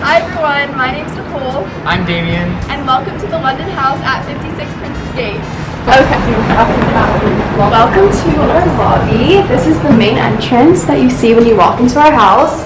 Hi everyone, my name's Nicole. I'm Damien. And welcome to the London House at 56 Princess Gate. Okay. Welcome to our lobby. This is the main entrance that you see when you walk into our house.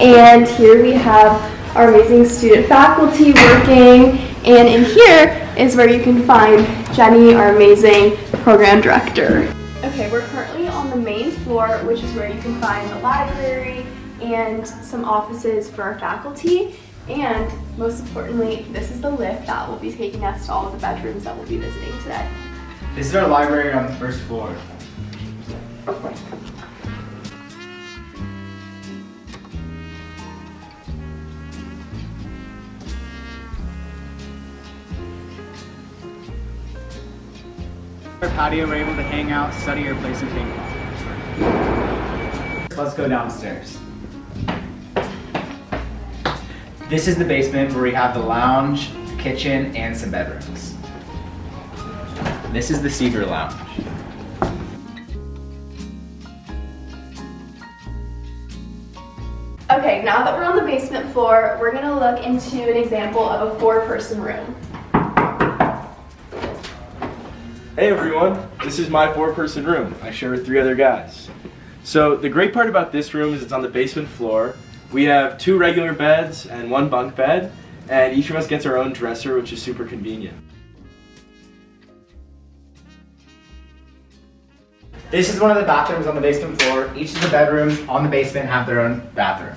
And here we have our amazing student faculty working. And in here is where you can find Jenny, our amazing program director. Okay, we're currently on the main floor, which is where you can find the library and some offices for our faculty. And most importantly, this is the lift that will be taking us to all of the bedrooms that we'll be visiting today. This is our library on the first floor. Our patio, we're able to hang out, study, or play some ping pong. Let's go downstairs. This is the basement where we have the lounge, the kitchen, and some bedrooms. This is the Cedar Lounge. Okay, now that we're on the basement floor, we're gonna look into an example of a 4-person room. Hey everyone, this is my 4-person room. I share with 3 other guys. So the great part about this room is it's on the basement floor. We have 2 regular beds and 1 bunk bed, and each of us gets our own dresser, which is super convenient. This is one of the bathrooms on the basement floor. Each of the bedrooms on the basement have their own bathroom.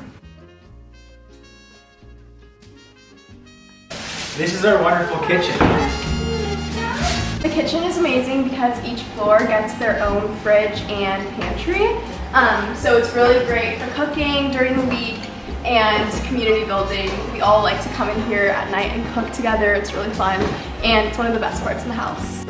This is our wonderful kitchen. The kitchen is amazing because each floor gets their own fridge and pantry. So it's really great for cooking during the week and community building. We all like to come in here at night and cook together. It's really fun and it's one of the best parts in the house.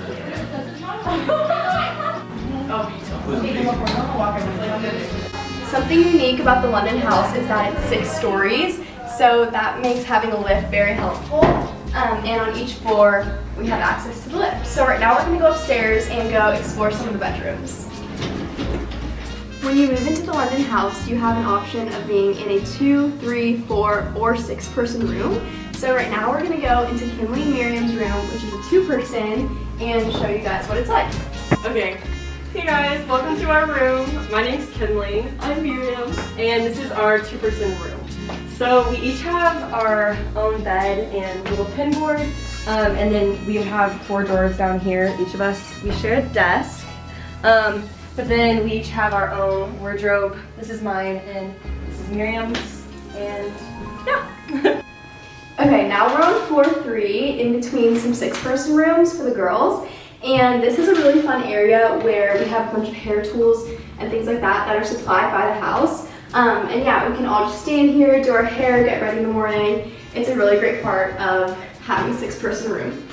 Something unique about the London House is that it's 6 stories, so that makes having a lift very helpful. And on each floor, we have access to the lift. So right now we're going to go upstairs and go explore some of the bedrooms. When you move into the London House, you have an option of being in a 2, 3, 4, or 6-person room. So right now we're going to go into Kinley and Miriam's room, which is a 2-person, and show you guys what it's like. Okay. Hey guys, welcome to our room. My name's Kinley. I'm Miriam. And this is our 2-person room. So we each have our own bed and little pin board. And then we have 4 drawers down here. Each of us, we share a desk. But then we each have our own wardrobe. This is mine and this is Miriam's. And yeah. Okay, now we're on floor 3 in between some 6-person rooms for the girls. And this is a really fun area where we have a bunch of hair tools and things like that that are supplied by the house. And yeah, we can all just stand here, do our hair, get ready in the morning. It's a really great part of having a 6-person room.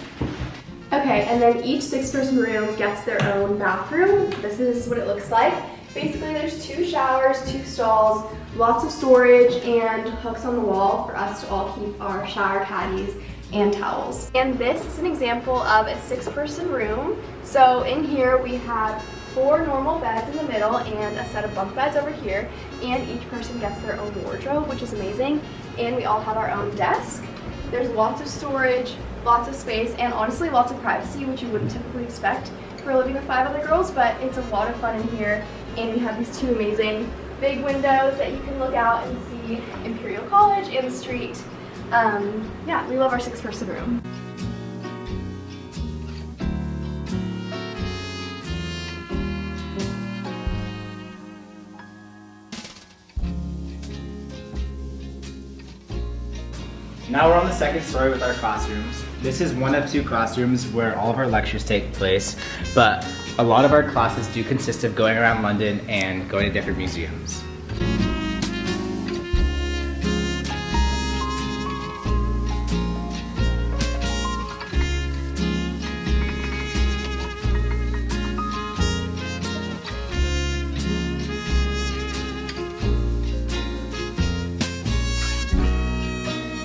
Okay, and then each 6-person room gets their own bathroom. This is what it looks like. Basically, there's 2 showers, 2 stalls, lots of storage, and hooks on the wall for us to all keep our shower caddies and towels. And this is an example of a 6-person room. So in here we have 4 normal beds in the middle and a set of bunk beds over here, and each person gets their own wardrobe, which is amazing. And we all have our own desk. There's lots of storage, lots of space, and honestly lots of privacy, which you wouldn't typically expect for living with 5 other girls, but it's a lot of fun in here. And we have these 2 amazing big windows that you can look out and see Imperial College and the street. Yeah, we love our 6-person room. Now we're on the 2nd story with our classrooms. This is one of 2 classrooms where all of our lectures take place, but a lot of our classes do consist of going around London and going to different museums.